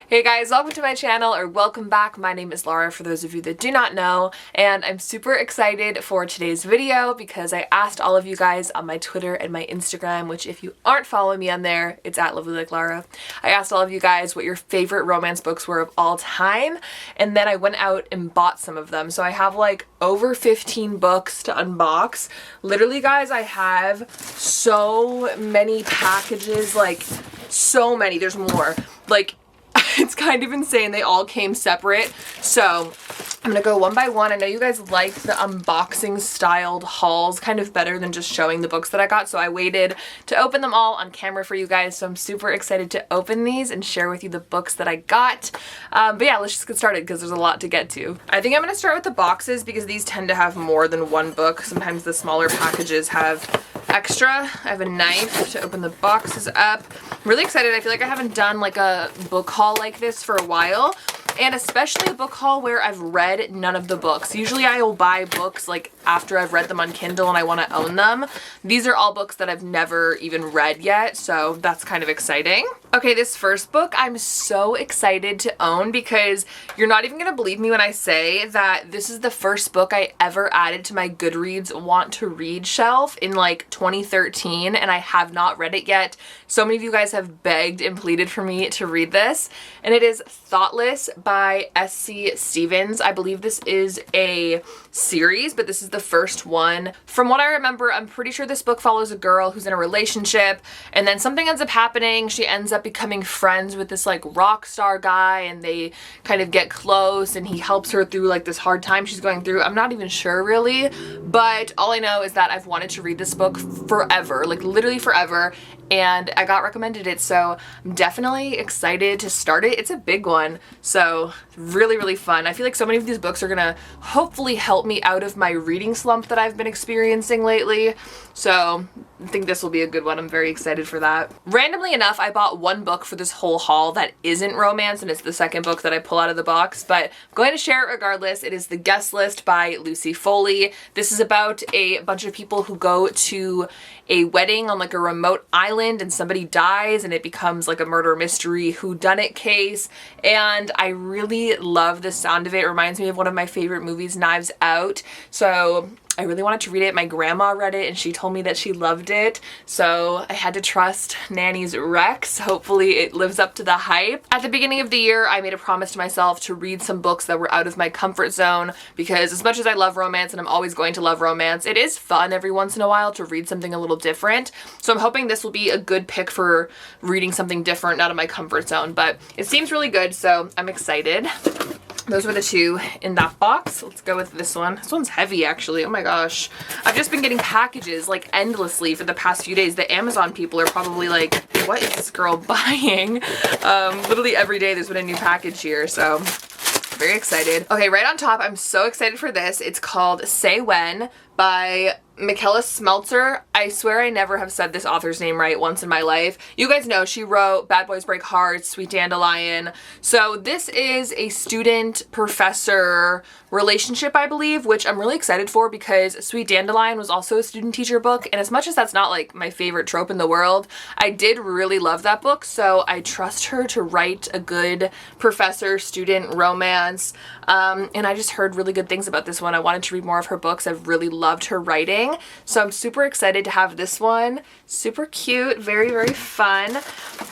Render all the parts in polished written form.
Hey guys, welcome to my channel, or welcome back. My name is Laura for those of you that do not know, and I'm super excited for today's video because I asked all of you guys on my Twitter and my Instagram, which if you aren't following me on there, it's at @LovelyLikeLaura. I asked all of you guys what your favorite romance books were of all time, and then I went out and bought some of them. So I have like over 15 books to unbox. Literally guys, I have so many packages, like so many, there's more. Like, it's kind of insane. They all came separate. So I'm gonna go one by one. I know you guys like the unboxing styled hauls kind of better than just showing the books that I got. So I waited to open them all on camera for you guys. So I'm super excited to open these and share with you the books that I got. But yeah, let's just get started because there's a lot to get to. I think I'm gonna start with the boxes because these tend to have more than one book. Sometimes the smaller packages have extra. I have a knife to open the boxes up. I'm really excited. I feel like I haven't done like a book haul like this for a while, and especially a book haul where I've read none of the books. Usually I will buy books like after I've read them on Kindle and I want to own them. These are all books that I've never even read yet, so that's kind of exciting. Okay, this first book I'm so excited to own because you're not even gonna believe me when I say that this is the first book I ever added to my Goodreads want to read shelf in like 2013, and I have not read it yet. So many of you guys have begged and pleaded for me to read this, and it is Thoughtless by Essie Stevens. I believe this is a series, but this is the first one. From what I remember, I'm pretty sure this book follows a girl who's in a relationship, and then something ends up happening. She ends up becoming friends with this like rock star guy, and they kind of get close, and he helps her through like this hard time she's going through. I'm not even sure really, but all I know is that I've wanted to read this book forever, like literally forever, and I got recommended it, so I'm definitely excited to start it. It's a big one, so really fun. I feel like so many of these books are gonna hopefully help me out of my reading slump that I've been experiencing lately, so I think this will be a good one. I'm very excited for that. Randomly enough, I bought one book for this whole haul that isn't romance, and it's the second book that I pull out of the box, but I'm going to share it regardless. It is The Guest List by Lucy Foley. This is about a bunch of people who go to a wedding on like a remote island, and somebody dies, and it becomes like a murder mystery whodunit case, and I really love the sound of it. It reminds me of one of my favorite movies, Knives Out, so I really wanted to read it. My grandma read it and she told me that she loved it, so I had to trust Nanny's Rex. Hopefully it lives up to the hype. At the beginning of the year, I made a promise to myself to read some books that were out of my comfort zone, because as much as I love romance, and I'm always going to love romance, it is fun every once in a while to read something a little different. So I'm hoping this will be a good pick for reading something different out of my comfort zone, but it seems really good, so I'm excited. Those were the two in that box. Let's go with this one. This one's heavy actually. Oh my gosh. I've just been getting packages like endlessly for the past few days. The Amazon people are probably like, what is this girl buying? Literally every day there's been a new package here, so very excited. Okay, right on top, I'm so excited for this. It's called Say When by Michaela Smeltzer. I swear I never have said this author's name right once in my life. You guys know she wrote Bad Boys Break Hearts, Sweet Dandelion. So this is a student-professor relationship, I believe, which I'm really excited for because Sweet Dandelion was also a student-teacher book, and as much as that's not like my favorite trope in the world, I did really love that book, so I trust her to write a good professor-student romance, and I just heard really good things about this one. I wanted to read more of her books. I've really loved her writing, so I'm super excited to have this one. Super cute, very fun.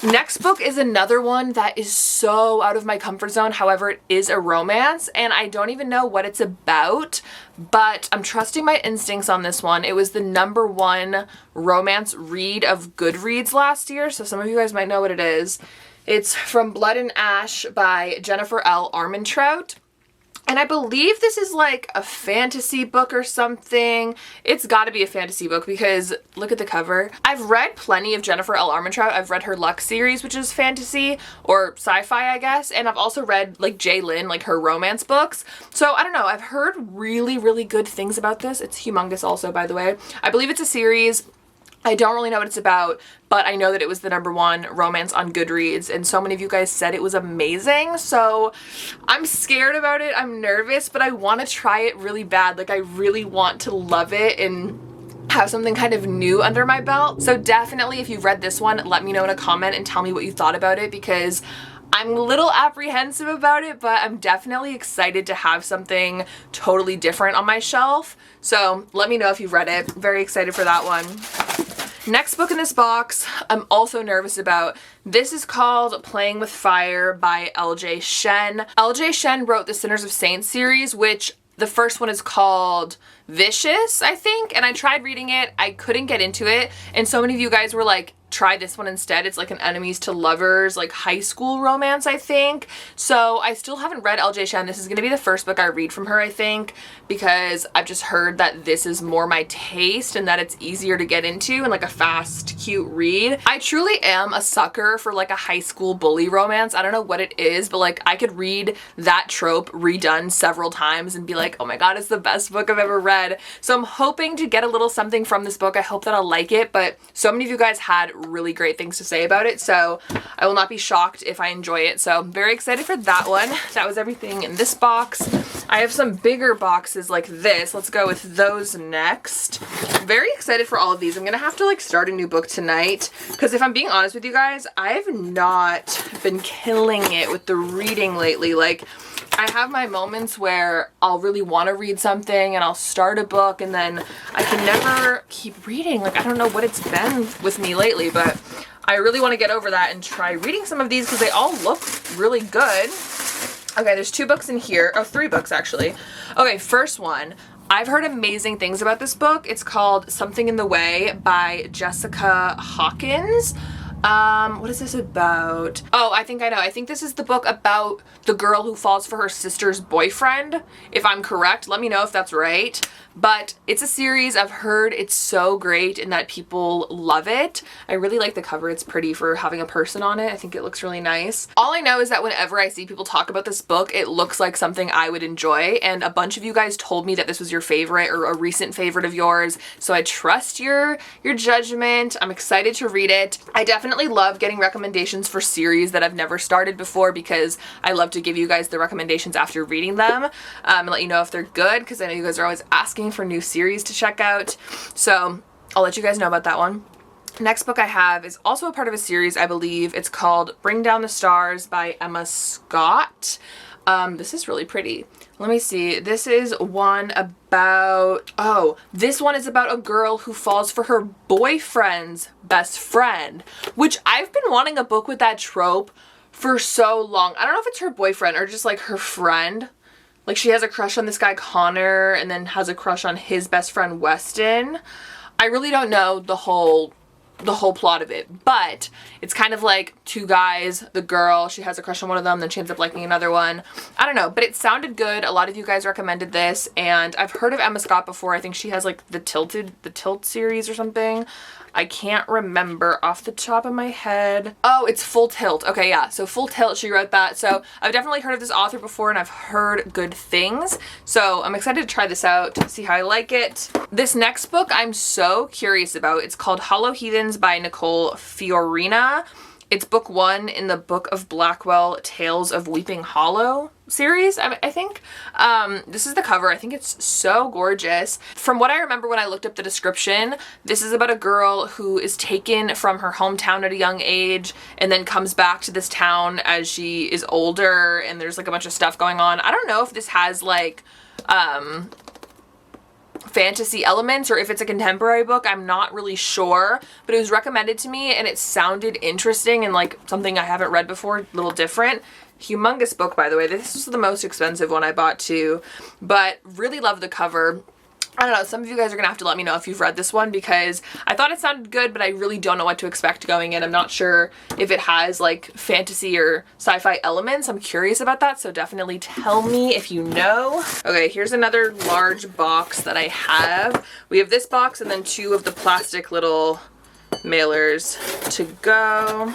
Next book is another one that is so out of my comfort zone. However, it is a romance, and I don't even know what it's about, but I'm trusting my instincts on this one. It was the #1 romance read of Goodreads last year, so some of you guys might know what it is. It's From Blood and Ash by Jennifer L. Armentrout. And I believe this is like a fantasy book or something. It's got to be a fantasy book because look at the cover. I've read plenty of Jennifer L. Armentrout. I've read her Lux series, which is fantasy or sci-fi, I guess. And I've also read like J. Lynn, like her romance books. So I don't know. I've heard really good things about this. It's humongous also, by the way. I believe it's a series. I don't really know what it's about, but I know that it was the #1 romance on Goodreads, and so many of you guys said it was amazing, so I'm scared about it. I'm nervous, but I want to try it really bad. Like, I really want to love it and have something kind of new under my belt. So definitely, if you've read this one, let me know in a comment and tell me what you thought about it, because I'm a little apprehensive about it, but I'm definitely excited to have something totally different on my shelf. So let me know if you've read it. Very excited for that one. Next book in this box, I'm also nervous about. This is called Playing with Fire by L.J. Shen. L.J. Shen wrote the Sinners of Saints series, which the first one is called Vicious, I think, and I tried reading it. I couldn't get into it, and so many of you guys were like, try this one instead. It's like an enemies to lovers, like high school romance, I think. So I still haven't read L.J. Shen. This is going to be the first book I read from her, I think, because I've just heard that this is more my taste and that it's easier to get into and like a fast, cute read. I truly am a sucker for like a high school bully romance. I don't know what it is, but like I could read that trope redone several times and be like, oh my god, it's the best book I've ever read. So I'm hoping to get a little something from this book. I hope that I'll like it, but so many of you guys had really great things to say about it, so I will not be shocked if I enjoy it. So I'm very excited for that one. That was everything in this box. I have some bigger boxes like this. Let's go with those next. Very excited for all of these. I'm gonna have to like start a new book tonight, because if I'm being honest with you guys, I've not been killing it with the reading lately. Like, I have my moments where I'll really want to read something and I'll start a book and then I can never keep reading. Like, I don't know what it's been with me lately, but I really want to get over that and try reading some of these because they all look really good. Okay, there's 2 books in here. Oh, 3 books actually. Okay, first one. I've heard amazing things about this book. It's called Something in the Way by Jessica Hawkins. What is this about? Oh, I think I know. I think this is the book about the girl who falls for her sister's boyfriend. If I'm correct, let me know if that's right. But it's a series. I've heard it's so great and that people love it. I really like the cover. It's pretty for having a person on it. I think it looks really nice. All I know is that whenever I see people talk about this book, it looks like something I would enjoy. And a bunch of you guys told me that this was your favorite or a recent favorite of yours. So I trust your judgment. I'm excited to read it. I definitely love getting recommendations for series that I've never started before because I love to give you guys the recommendations after reading them and let you know if they're good, because I know you guys are always asking for new series to check out. So I'll let you guys know about that one. Next book I have is also a part of a series, I believe. It's called Bring Down the Stars by Emma Scott. This is really pretty. Let me see. This is one about, oh, this one is about a girl who falls for her boyfriend's best friend, which I've been wanting a book with that trope for so long. I don't know if it's her boyfriend or just like her friend. Like, she has a crush on this guy Connor and then has a crush on his best friend Weston. I really don't know the whole plot of it, but it's kind of like 2 guys, the girl, she has a crush on one of them, then she ends up liking another one. I don't know, but it sounded good. A lot of you guys recommended this, and I've heard of Emma Scott before. I think she has like the Tilt series or something. I can't remember off the top of my head. Oh, it's Full Tilt. Okay, yeah, so Full Tilt, she wrote that. So I've definitely heard of this author before and I've heard good things. So I'm excited to try this out, see how I like it. This next book I'm so curious about. It's called Hollow Heathens by Nicole Fiorina. It's book 1 in the Book of Blackwell Tales of Weeping Hollow series, I think. This is the cover. I think it's so gorgeous. From what I remember when I looked up the description, this is about a girl who is taken from her hometown at a young age and then comes back to this town as she is older, and there's like a bunch of stuff going on. I don't know if this has like fantasy elements or if it's a contemporary book. I'm not really sure, but it was recommended to me and it sounded interesting and like something I haven't read before, a little different. Humongous book, by the way. This was the most expensive one I bought too, but really love the cover. I don't know, some of you guys are gonna have to let me know if you've read this one because I thought it sounded good, but I really don't know what to expect going in. I'm not sure if it has like fantasy or sci-fi elements. I'm curious about that, so definitely tell me if you know. Okay, here's another large box that I have. We have this box and then 2 of the plastic little mailers to go.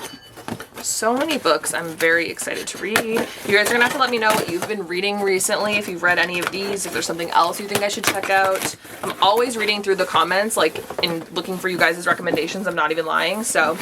So many books I'm very excited to read. You guys are gonna have to let me know what you've been reading recently, if you've read any of these, if there's something else you think I should check out. I'm always reading through the comments, like, in looking for you guys' recommendations. I'm not even lying, so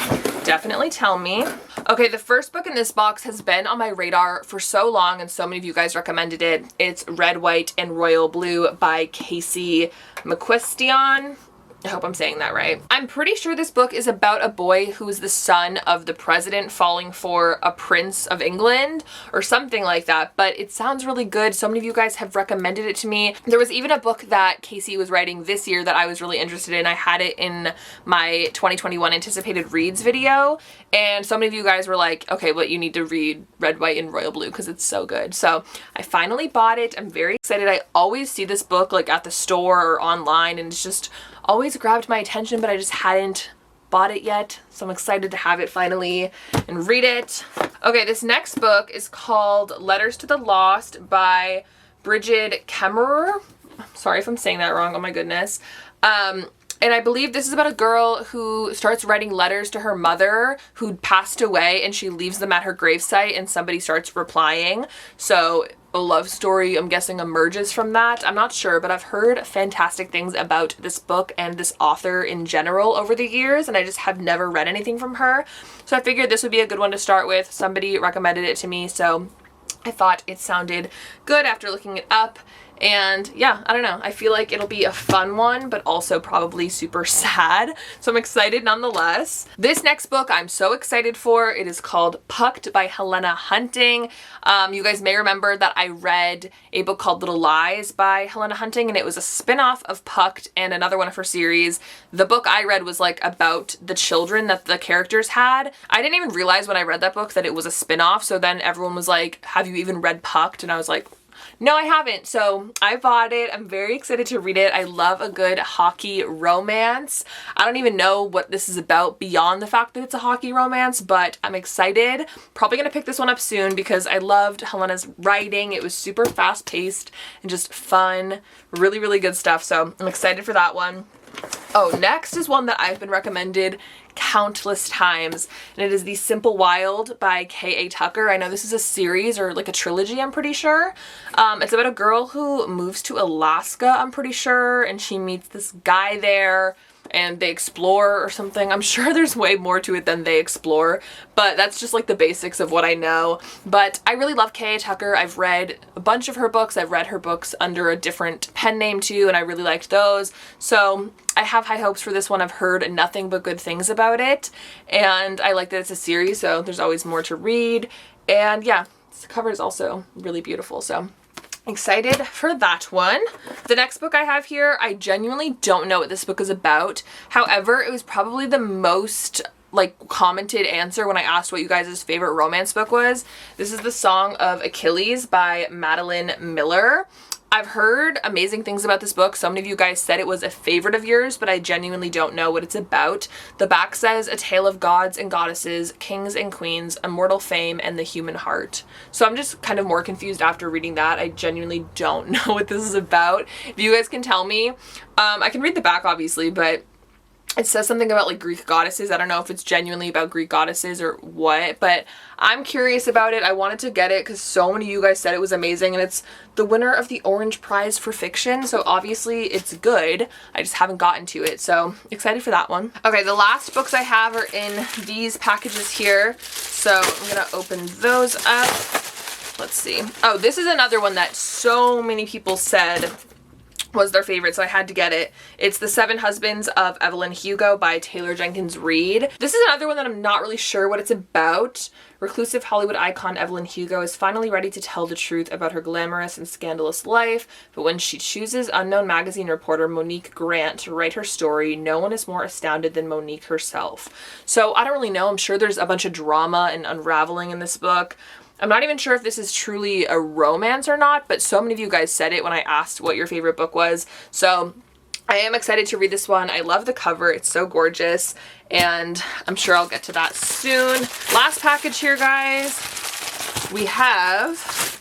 definitely tell me. Okay, the first book in this box has been on my radar for so long and so many of you guys recommended it. It's Red, White, and Royal Blue by Casey McQuistion. I hope I'm saying that right. I'm pretty sure this book is about a boy who is the son of the president falling for a prince of England or something like that, but it sounds really good. So many of you guys have recommended it to me. There was even a book that Casey was writing this year that I was really interested in. I had it in my 2021 anticipated reads video, and so many of you guys were like, okay, but you need to read Red, White, and Royal Blue because it's so good. So I finally bought it. I'm very excited. I always see this book like at the store or online, and it's just always grabbed my attention, but I just hadn't bought it yet. So I'm excited to have it finally and read it. Okay, this next book is called Letters to the Lost by Bridget Kemmerer. Sorry if I'm saying that wrong, oh my goodness. And I believe this is about a girl who starts writing letters to her mother who passed away, and she leaves them at her gravesite and somebody starts replying. So a love story, I'm guessing, emerges from that. I'm not sure, but I've heard fantastic things about this book and this author in general over the years, and I just have never read anything from her. So I figured this would be a good one to start with. Somebody recommended it to me, so I thought it sounded good after looking it up. And yeah, I don't know. I feel like it'll be a fun one, but also probably super sad. So I'm excited nonetheless. This next book I'm so excited for. It is called Pucked by Helena Hunting. You guys may remember that I read a book called Little Lies by Helena Hunting, and it was a spin-off of Pucked and another one of her series. The book I read was like about the children that the characters had. I didn't even realize when I read that book that it was a spin-off. So then everyone was like, have you even read Pucked? And I was like, no, I haven't. So I bought it. I'm very excited to read it. I love a good hockey romance. I don't even know what this is about beyond the fact that it's a hockey romance, but I'm excited. Probably gonna pick this one up soon because I loved Helena's writing. It was super fast paced and just fun. Really, really good stuff. So I'm excited for that one. Oh, next is one that I've been recommended countless times, and it is The Simple Wild by K.A. Tucker. I know this is a series or like a trilogy, I'm pretty sure. It's about a girl who moves to Alaska, I'm pretty sure, and she meets this guy there and they explore or something. I'm sure there's way more to it than they explore, but that's just like the basics of what I know. But I really love K.A. Tucker. I've read a bunch of her books. I've read her books under a different pen name too, and I really liked those. So I have high hopes for this one. I've heard nothing but good things about it, and I like that it's a series, so there's always more to read. And yeah, the cover is also really beautiful, so excited for that one. The next book I have here, I genuinely don't know what this book is about. However, it was probably the most like commented answer when I asked what you guys' favorite romance book was. This is The Song of Achilles by Madeline Miller. I've heard amazing things about this book. So many of you guys said it was a favorite of yours, but I genuinely don't know what it's about. The back says, a tale of gods and goddesses, kings and queens, immortal fame, and the human heart. So I'm just kind of more confused after reading that. I genuinely don't know what this is about. If you guys can tell me, I can read the back obviously, but it says something about like Greek goddesses. I don't know if it's genuinely about Greek goddesses or what, but I'm curious about it. I wanted to get it because so many of you guys said it was amazing, and it's the winner of the Orange Prize for Fiction, so obviously it's good. I just haven't gotten to it, so excited for that one. Okay, the last books I have are in these packages here, so I'm gonna open those up. Let's see. Oh, this is another one that so many people said was their favorite, so I had to get it. It's The Seven Husbands of Evelyn Hugo by Taylor Jenkins Reid. This is another one that I'm not really sure what it's about. Reclusive Hollywood icon Evelyn Hugo is finally ready to tell the truth about her glamorous and scandalous life, but when she chooses unknown magazine reporter Monique Grant to write her story, no one is more astounded than Monique herself. So I don't really know. I'm sure there's a bunch of drama and unraveling in this book. I'm not even sure if this is truly a romance or not, but so many of you guys said it when I asked what your favorite book was. So I am excited to read this one. I love the cover. It's so gorgeous, and I'm sure I'll get to that soon. Last package here, guys. We have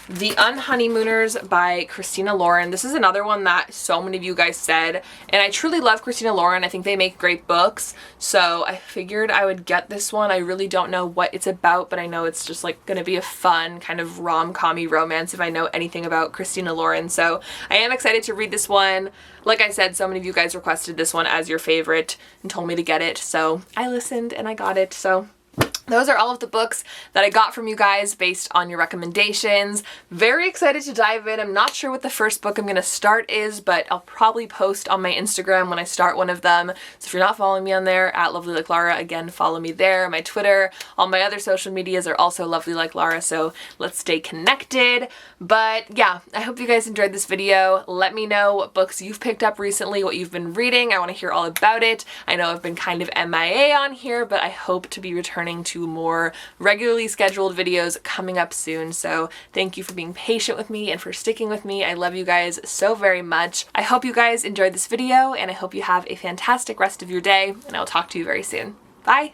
The Honeymooners by Christina Lauren. This is another one that so many of you guys said, and I truly love Christina Lauren. I think they make great books, so I figured I would get this one. I really don't know what it's about, but I know it's just like gonna be a fun kind of rom-com-y romance if I know anything about Christina Lauren. So I am excited to read this one. Like I said, so many of you guys requested this one as your favorite and told me to get it, so I listened and I got it. So those are all of the books that I got from you guys based on your recommendations. Very excited to dive in. I'm not sure what the first book I'm going to start is, but I'll probably post on my Instagram when I start one of them. So if you're not following me on there, at Lovely Like Lara, again, follow me there. My Twitter, all my other social medias are also Lovely Like Lara, so let's stay connected. But yeah, I hope you guys enjoyed this video. Let me know what books you've picked up recently, what you've been reading. I want to hear all about it. I know I've been kind of MIA on here, but I hope to be returning to more regularly scheduled videos coming up soon. So thank you for being patient with me and for sticking with me. I love you guys so very much. I hope you guys enjoyed this video, and I hope you have a fantastic rest of your day, and I'll talk to you very soon. Bye!